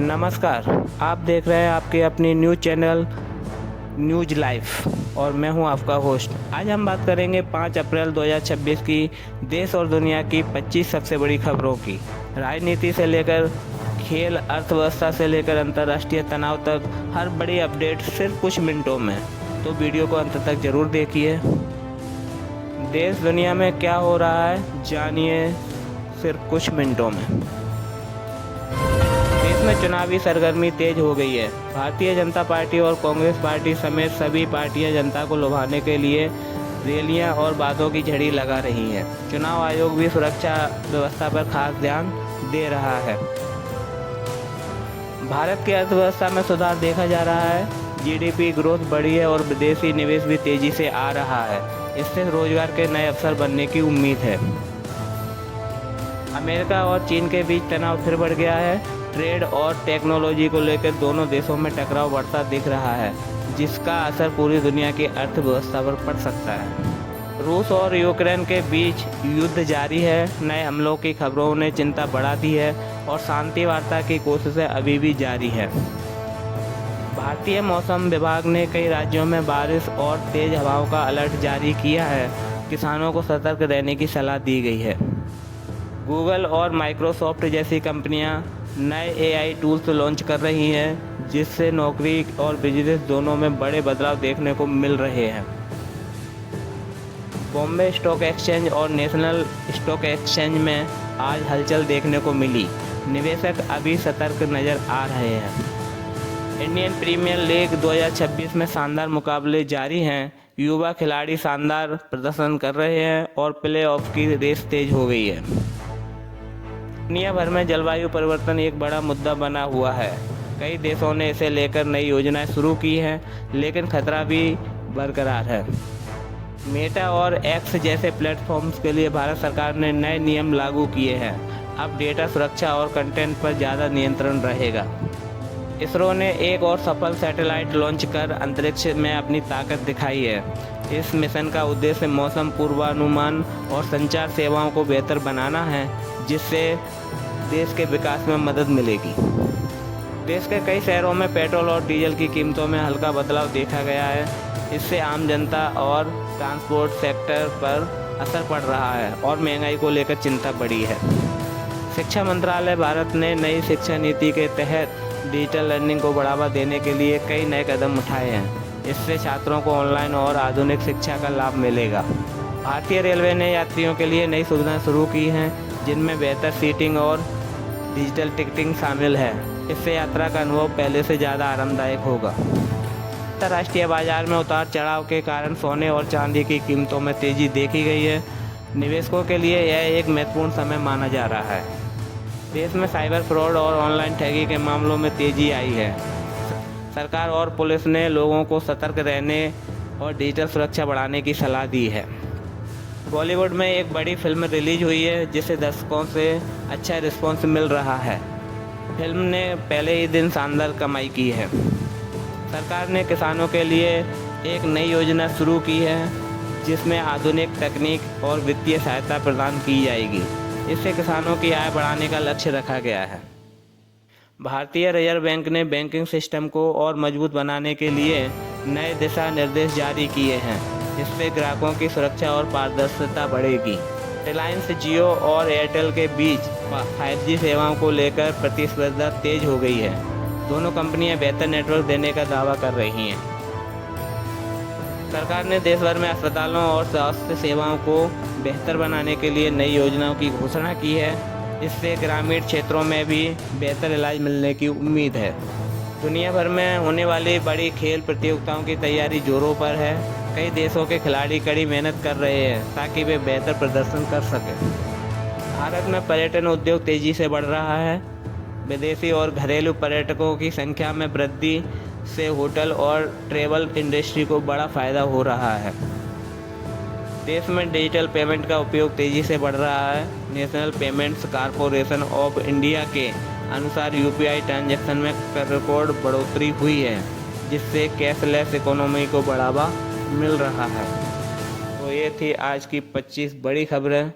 नमस्कार, आप देख रहे हैं आपके अपनी न्यूज़ चैनल न्यूज़ लाइफ और मैं हूं आपका होस्ट। आज हम बात करेंगे 5 अप्रैल 2026 की देश और दुनिया की 25 सबसे बड़ी खबरों की। राजनीति से लेकर खेल, अर्थव्यवस्था से लेकर अंतर्राष्ट्रीय तनाव तक हर बड़ी अपडेट सिर्फ कुछ मिनटों में। तो वीडियो को अंत तक ज़रूर देखिए। देश दुनिया में क्या हो रहा है जानिए सिर्फ कुछ मिनटों में। देश में चुनावी सरगर्मी तेज हो गई है। भारतीय जनता पार्टी और कांग्रेस पार्टी समेत सभी पार्टियां जनता को लुभाने के लिए रैलियां और बातों की झड़ी लगा रही हैं। चुनाव आयोग भी सुरक्षा व्यवस्था पर खास ध्यान दे रहा है। भारत की अर्थव्यवस्था में सुधार देखा जा रहा है। जीडीपी ग्रोथ बढ़ी है और विदेशी निवेश भी तेजी से आ रहा है। इससे रोजगार के नए अवसर बनने की उम्मीद है। अमेरिका और चीन के बीच तनाव फिर बढ़ गया है। ट्रेड और टेक्नोलॉजी को लेकर दोनों देशों में टकराव बढ़ता दिख रहा है, जिसका असर पूरी दुनिया की अर्थव्यवस्था पर पड़ सकता है। रूस और यूक्रेन के बीच युद्ध जारी है। नए हमलों की खबरों ने चिंता बढ़ा दी है और शांति वार्ता की कोशिशें अभी भी जारी है। भारतीय मौसम विभाग ने कई राज्यों में बारिश और तेज हवाओं का अलर्ट जारी किया है। किसानों को सतर्क रहने की सलाह दी गई है। गूगल और माइक्रोसॉफ्ट जैसी कंपनियां नए एआई टूल्स लॉन्च कर रही हैं, जिससे नौकरी और बिजनेस दोनों में बड़े बदलाव देखने को मिल रहे हैं। बॉम्बे स्टॉक एक्सचेंज और नेशनल स्टॉक एक्सचेंज में आज हलचल देखने को मिली। निवेशक अभी सतर्क नजर आ रहे हैं। इंडियन प्रीमियर लीग 2026 में शानदार मुकाबले जारी हैं। युवा खिलाड़ी शानदार प्रदर्शन कर रहे हैं और प्ले ऑफ की रेस तेज हो गई है। दुनिया भर में जलवायु परिवर्तन एक बड़ा मुद्दा बना हुआ है। कई देशों ने इसे लेकर नई योजनाएं शुरू की हैं, लेकिन खतरा भी बरकरार है। मेटा और एक्स जैसे प्लेटफॉर्म्स के लिए भारत सरकार ने नए नियम लागू किए हैं। अब डेटा सुरक्षा और कंटेंट पर ज़्यादा नियंत्रण रहेगा। इसरो ने एक और सफल सैटेलाइट लॉन्च कर अंतरिक्ष में अपनी ताकत दिखाई है। इस मिशन का उद्देश्य मौसम पूर्वानुमान और संचार सेवाओं को बेहतर बनाना है, जिससे देश के विकास में मदद मिलेगी। देश के कई शहरों में पेट्रोल और डीजल की कीमतों में हल्का बदलाव देखा गया है। इससे आम जनता और ट्रांसपोर्ट सेक्टर पर असर पड़ रहा है और महंगाई को लेकर चिंता बढ़ी है। शिक्षा मंत्रालय भारत ने नई शिक्षा नीति के तहत डिजिटल लर्निंग को बढ़ावा देने के लिए कई नए कदम उठाए हैं। इससे छात्रों को ऑनलाइन और आधुनिक शिक्षा का लाभ मिलेगा। भारतीय रेलवे ने यात्रियों के लिए नई सुविधाएं शुरू की हैं, जिनमें बेहतर सीटिंग और डिजिटल टिकटिंग शामिल है। इससे यात्रा का अनुभव पहले से ज़्यादा आरामदायक होगा। अंतर्राष्ट्रीय बाजार में उतार चढ़ाव के कारण सोने और चांदी की कीमतों में तेज़ी देखी गई है। निवेशकों के लिए यह एक महत्वपूर्ण समय माना जा रहा है। देश में साइबर फ्रॉड और ऑनलाइन ठगी के मामलों में तेज़ी आई है। सरकार और पुलिस ने लोगों को सतर्क रहने और डिजिटल सुरक्षा बढ़ाने की सलाह दी है। बॉलीवुड में एक बड़ी फिल्म रिलीज हुई है, जिसे दर्शकों से अच्छा रिस्पॉन्स मिल रहा है। फिल्म ने पहले ही दिन शानदार कमाई की है। सरकार ने किसानों के लिए एक नई योजना शुरू की है, जिसमें आधुनिक तकनीक और वित्तीय सहायता प्रदान की जाएगी। इससे किसानों की आय बढ़ाने का लक्ष्य रखा गया है। भारतीय रिजर्व बैंक ने बैंकिंग सिस्टम को और मजबूत बनाने के लिए नए दिशा निर्देश जारी किए हैं। इससे ग्राहकों की सुरक्षा और पारदर्शिता बढ़ेगी। रिलायंस जियो और एयरटेल के बीच 5G सेवाओं को लेकर प्रतिस्पर्धा तेज हो गई है। दोनों कंपनियां बेहतर नेटवर्क देने का दावा कर रही हैं। सरकार ने देश भर में अस्पतालों और स्वास्थ्य सेवाओं को बेहतर बनाने के लिए नई योजनाओं की घोषणा की है। इससे ग्रामीण क्षेत्रों में भी बेहतर इलाज मिलने की उम्मीद है। दुनिया भर में होने वाली बड़ी खेल प्रतियोगिताओं की तैयारी जोरों पर है। कई देशों के खिलाड़ी कड़ी मेहनत कर रहे हैं ताकि वे बेहतर प्रदर्शन कर सकें। भारत में पर्यटन उद्योग तेज़ी से बढ़ रहा है। विदेशी और घरेलू पर्यटकों की संख्या में वृद्धि से होटल और ट्रैवल इंडस्ट्री को बड़ा फ़ायदा हो रहा है। देश में डिजिटल पेमेंट का उपयोग तेज़ी से बढ़ रहा है। National payments corporation of India के अनुसार यूपीआई ट्रांजैक्शन में रिकॉर्ड बढ़ोतरी हुई है, जिससे कैशलेस इकोनॉमी को बढ़ावा मिल रहा है। तो ये थी आज की 25 बड़ी खबरें।